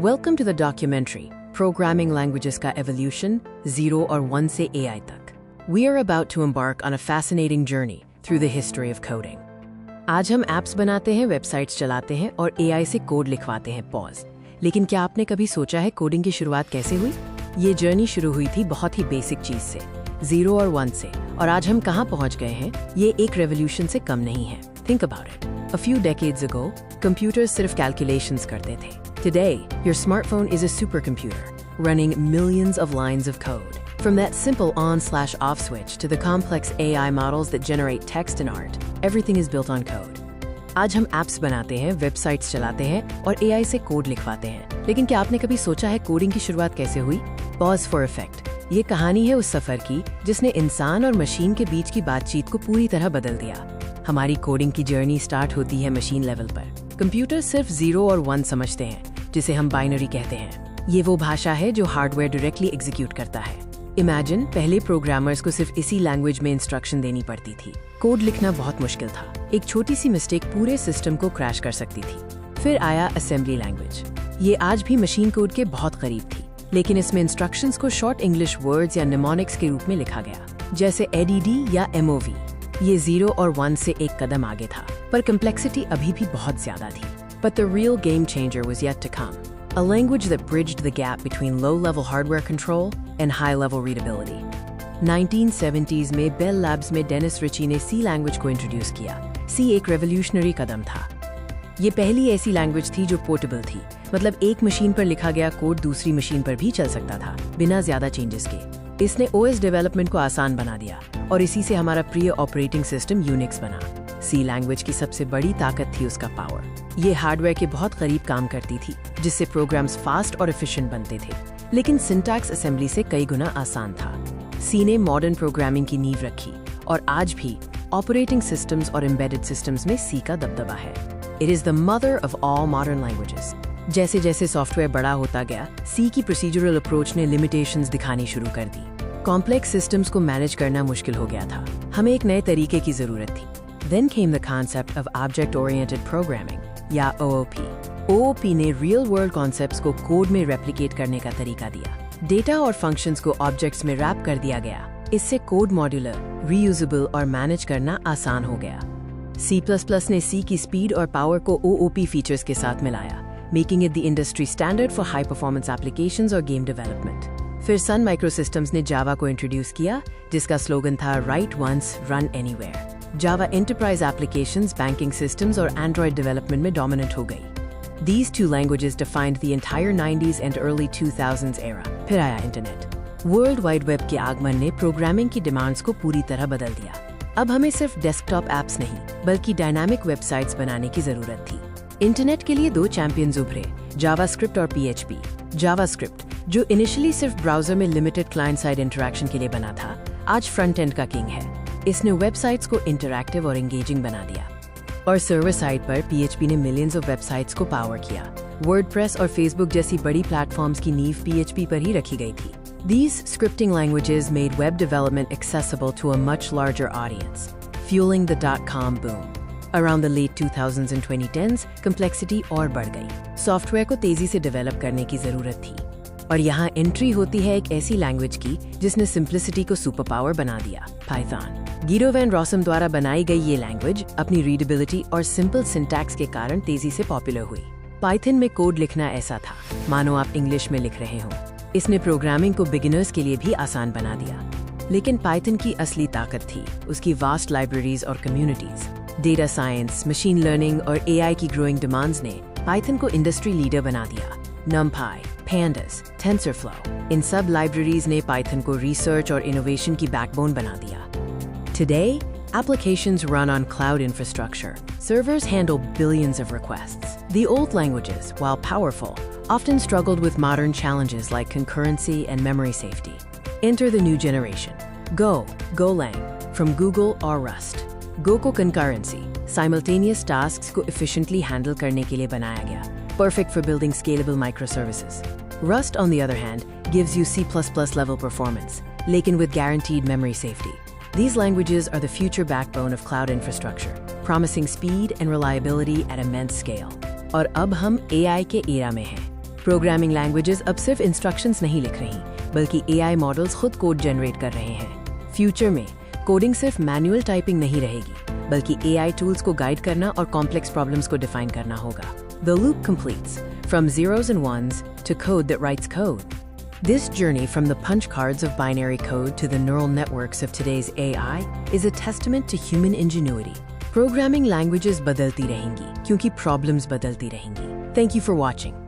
Welcome to the documentary, Programming Languages का Evolution, Zero और One से AI तक. We are about to embark on a fascinating journey through the history of coding. आज हम apps बनाते हैं, websites चलाते हैं और AI से कोड लिखवाते हैं. पॉज. लेकिन क्या आपने कभी सोचा है कोडिंग की शुरुआत कैसे हुई? ये जर्नी शुरू हुई थी बहुत ही बेसिक चीज से, 0 और 1 से, और आज हम कहाँ पहुँच गए हैं ये एक रेवोल्यूशन से कम नहीं है. Think about it. A few decades ago, computers सिर्फ calculations करते थे. Today, your smartphone is a supercomputer, running millions of lines of code. From that simple on/off switch to the complex AI models that generate text and art, everything is built on code. आज हम apps बनाते हैं, websites चलाते हैं और AI से code लिखवाते हैं. लेकिन क्या आपने कभी सोचा है कोडिंग की शुरुआत कैसे हुई? Pause for effect. ये कहानी है उस सफर की जिसने इंसान और मशीन के बीच की बातचीत को पूरी तरह बदल दिया. हमारी कोडिंग की जर्नी स्टार्ट होती है मशीन लेवल पर. कंप्यूटर सिर्फ 0 और 1 समझते हैं, जिसे हम बाइनरी कहते हैं. ये वो भाषा है जो हार्डवेयर डायरेक्टली एग्जीक्यूट करता है. इमेजिन, पहले प्रोग्रामर्स को सिर्फ इसी लैंग्वेज में इंस्ट्रक्शन देनी पड़ती थी. कोड लिखना बहुत मुश्किल था. एक छोटी सी मिस्टेक पूरे सिस्टम को क्रैश कर सकती थी. फिर आया असेंबली लैंग्वेज. ये आज भी मशीन कोड के बहुत करीब थी, लेकिन इसमें इंस्ट्रक्शंस को शॉर्ट इंग्लिश वर्ड्स या निमोनिक्स के रूप में लिखा गया, जैसे ADD या MOV. ये 0 और 1 से एक कदम आगे था, पर कम्प्लेक्सिटी अभी भी बहुत ज्यादा थी. But the real game changer was yet to come. A language that bridged the gap between low-level hardware control and high-level readability. 1970s में Bell Labs में डेनिस रिची ने C लैंग्वेज को इंट्रोड्यूस किया. C एक revolutionary कदम था. ये पहली ऐसी लैंग्वेज थी जो पोर्टेबल थी, मतलब एक मशीन पर लिखा गया कोड दूसरी मशीन पर भी चल सकता था, बिना ज्यादा चेंजेस के. इसने OS डेवलपमेंट को आसान बना दिया और इसी से हमारा प्रिय ऑपरेटिंग सिस्टम यूनिक्स बना. C लैंग्वेज की सबसे बड़ी ताकत थी उसका पावर. ये हार्डवेयर के बहुत करीब काम करती थी, जिससे प्रोग्राम्स फास्ट और एफिशिएंट बनते थे, लेकिन सिंटैक्स असेंबली से कई गुना आसान था. C ने मॉडर्न प्रोग्रामिंग की नींव रखी और आज भी ऑपरेटिंग सिस्टम्स और एम्बेडेड सिस्टम्स में C का दबदबा है. It is the mother of all modern languages. जैसे जैसे सॉफ्टवेयर बड़ा होता गया, C की प्रोसीजरल अप्रोच ने लिमिटेशंस दिखानी शुरू कर दी. कॉम्प्लेक्स सिस्टम्स को मैनेज करना मुश्किल हो गया था. हमें एक नए तरीके की जरूरत थी. Then came the concept of object-oriented programming, या OOP. OOP ने real world concepts को कोड में replicate करने का तरीका दिया. डेटा और फंक्शंस को ऑब्जेक्ट्स में रैप कर दिया गया. इससे कोड मॉड्यूलर, reusable और मैनेज करना आसान हो गया. C++ ने C की स्पीड और पावर को OOP फीचर्स के साथ मिलाया, making it the industry standard for high performance applications और गेम डेवलपमेंट. फिर Sun Microsystems ने जावा को इंट्रोड्यूस किया, जिसका स्लोगन था Write Once, Run Anywhere. जावा एंटरप्राइज एप्लीकेशंस, बैंकिंग सिस्टम्स और एंड्रॉयड डेवलपमेंट में डोमिनेंट हो गई. These two languages defined the entire 90s and early 2000s era. फिर आया इंटरनेट. वर्ल्ड वाइड वेब के आगमन ने प्रोग्रामिंग की डिमांड्स को पूरी तरह बदल दिया. अब हमें सिर्फ डेस्कटॉप एप्स नहीं, बल्कि डायनामिक वेबसाइट्स बनाने की जरूरत थी. इंटरनेट के लिए दो चैंपियंस उभरे, जावास्क्रिप्ट और PHP. जावास्क्रिप्ट, जो इनिशियली सिर्फ ब्राउजर में लिमिटेड क्लाइंट साइड इंटरैक्शन के लिए बना था, आज फ्रंट एंड का किंग है. इसने वेबसाइट्स को इंटरैक्टिव और एंगेजिंग बना दिया. और सर्वर साइड पर PHP ने मिलियंस ऑफ वेबसाइट्स को पावर किया. वर्डप्रेस और फेसबुक जैसी बड़ी प्लेटफॉर्म्स की नींव PHP पर ही रखी गई थी. These scripting languages made web development accessible to a much larger audience, fueling the .com boom. Around the late 2000s and 2010s, complexity और बढ़ गई. सॉफ्टवेयर को तेजी से डेवलप करने की जरूरत थी. और यहाँ एंट्री होती है एक ऐसी लैंग्वेज की जिसने सिंप्लिसिटी को सुपर पावर बना दिया, पाइथन. गीडो वैन रॉसम द्वारा बनाई गई ये लैंग्वेज अपनी रीडेबिलिटी और सिंपल सिंटैक्स के कारण तेजी से पॉपुलर हुई. पाइथन में कोड लिखना ऐसा था मानो आप इंग्लिश में लिख रहे हो. इसने प्रोग्रामिंग को बिगिनर्स के लिए भी आसान बना दिया. लेकिन पाइथन की असली ताकत थी उसकी वास्ट लाइब्रेरीज और communities. Data science, machine learning और AI की ग्रोइंग डिमांड्स ने पाइथन को इंडस्ट्री लीडर बना दिया. NumPy, Pandas, TensorFlow, इन सब लाइब्रेरीज ने पाइथन को रिसर्च और इनोवेशन की बैकबोन बना दिया. Today, applications run on cloud infrastructure. Servers handle billions of requests. The old languages, while powerful, often struggled with modern challenges like concurrency and memory safety. Enter the new generation. Go, Golang, from Google or Rust. Go को concurrency, simultaneous tasks को efficiently handle करने के लिए बनाया गया, perfect for building scalable microservices. Rust, on the other hand, gives you C++ level performance, लेकिन with guaranteed memory safety. These languages are the future backbone of cloud infrastructure, promising speed and reliability at immense scale. और अब हम AI के era में हैं. Programming languages अब सिर्फ instructions नहीं लिख रही, बल्कि एआई मॉडल्स खुद कोड जनरेट कर रहे हैं। फ्यूचर में कोडिंग सिर्फ मैनुअल टाइपिंग नहीं रहेगी, बल्कि एआई टूल्स को गाइड करना और कॉम्प्लेक्स प्रॉब्लम्स को डिफाइन करना होगा। The loop completes, from zeros and ones to code that writes code. This journey from the punch cards of binary code to the neural networks of today's AI is a testament to human ingenuity. Programming languages बदलती रहेंगी, क्योंकि problems बदलती रहेंगी. Thank you for watching.